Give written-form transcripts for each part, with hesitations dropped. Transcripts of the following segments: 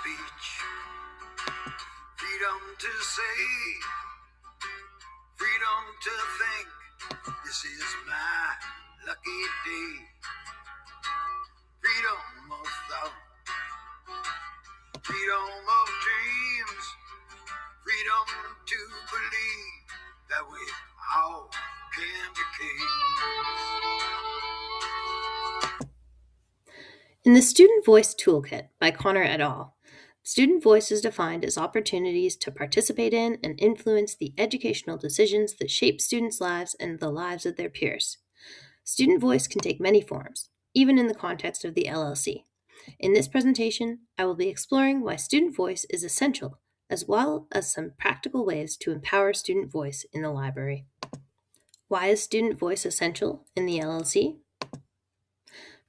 speech, freedom to say, freedom to think. This is my lucky day. Freedom of thought, freedom of dreams, freedom to believe that we all can be kings. In the Student Voice Toolkit by Connor et al., student voice is defined as opportunities to participate in and influence the educational decisions that shape students' lives and the lives of their peers. Student voice can take many forms, even in the context of the LLC. In this presentation, I will be exploring why student voice is essential, as well as some practical ways to empower student voice in the library. Why is student voice essential in the LLC?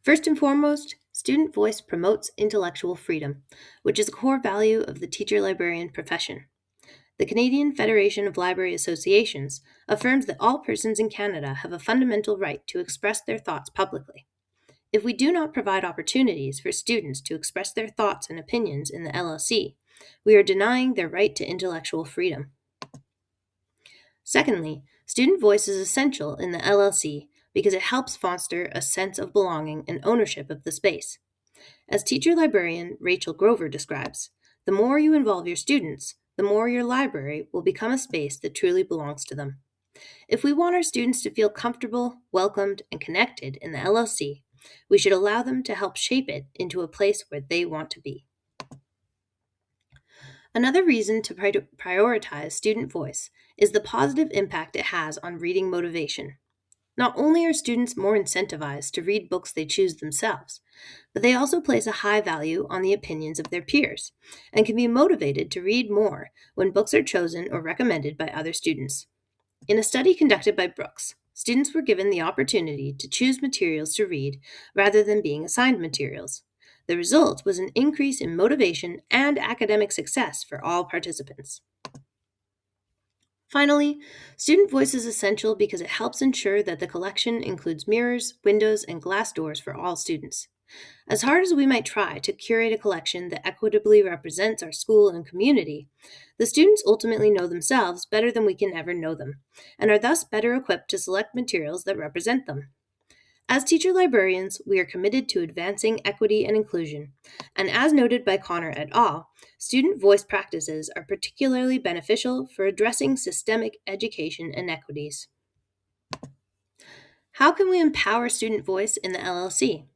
First and foremost, student voice promotes intellectual freedom, which is a core value of the teacher-librarian profession. The Canadian Federation of Library Associations affirms that all persons in Canada have a fundamental right to express their thoughts publicly. If we do not provide opportunities for students to express their thoughts and opinions in the LLC, we are denying their right to intellectual freedom. Secondly, student voice is essential in the LLC because it helps foster a sense of belonging and ownership of the space. As teacher librarian Rachel Grover describes, the more you involve your students, the more your library will become a space that truly belongs to them. If we want our students to feel comfortable, welcomed, and connected in the LLC, we should allow them to help shape it into a place where they want to be. Another reason to prioritize student voice is the positive impact it has on reading motivation. Not only are students more incentivized to read books they choose themselves, but they also place a high value on the opinions of their peers and can be motivated to read more when books are chosen or recommended by other students. In a study conducted by Brooks, students were given the opportunity to choose materials to read rather than being assigned materials. The result was an increase in motivation and academic success for all participants. Finally, student voice is essential because it helps ensure that the collection includes mirrors, windows, and glass doors for all students. As hard as we might try to curate a collection that equitably represents our school and community, the students ultimately know themselves better than we can ever know them, and are thus better equipped to select materials that represent them. As teacher librarians, we are committed to advancing equity and inclusion, and as noted by Connor et al., student voice practices are particularly beneficial for addressing systemic education inequities. How can we empower student voice in the LLC?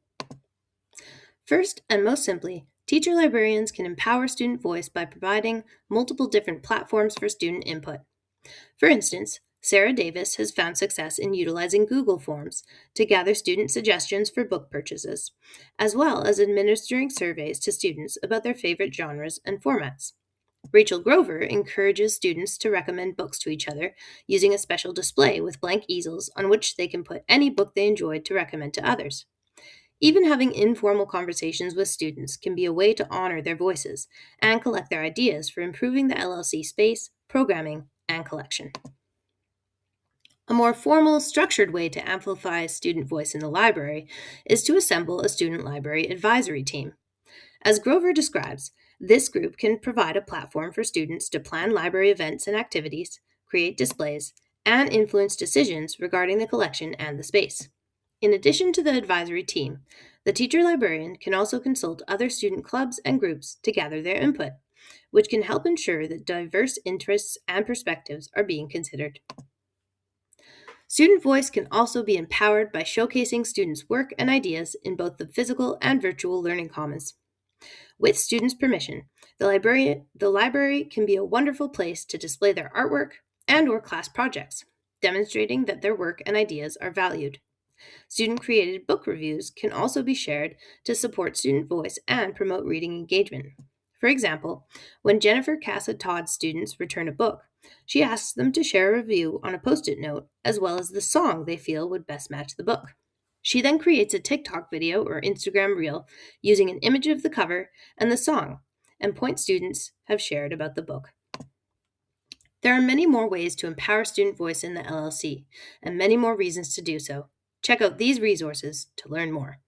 First, and most simply, teacher librarians can empower student voice by providing multiple different platforms for student input. For instance, Sarah Davis has found success in utilizing Google Forms to gather student suggestions for book purchases, as well as administering surveys to students about their favorite genres and formats. Rachel Grover encourages students to recommend books to each other using a special display with blank easels on which they can put any book they enjoyed to recommend to others. Even having informal conversations with students can be a way to honor their voices and collect their ideas for improving the LLC space, programming, and collection. A more formal, structured way to amplify student voice in the library is to assemble a student library advisory team. As Grover describes, this group can provide a platform for students to plan library events and activities, create displays, and influence decisions regarding the collection and the space. In addition to the advisory team, the teacher librarian can also consult other student clubs and groups to gather their input, which can help ensure that diverse interests and perspectives are being considered. Student voice can also be empowered by showcasing students' work and ideas in both the physical and virtual learning commons. With students' permission, the library can be a wonderful place to display their artwork and/or class projects, demonstrating that their work and ideas are valued. Student-created book reviews can also be shared to support student voice and promote reading engagement. For example, when Jennifer Casa-Todd's students return a book, she asks them to share a review on a post-it note as well as the song they feel would best match the book. She then creates a TikTok video or Instagram reel using an image of the cover and the song, and points students have shared about the book. There are many more ways to empower student voice in the LLC, and many more reasons to do so. Check out these resources to learn more.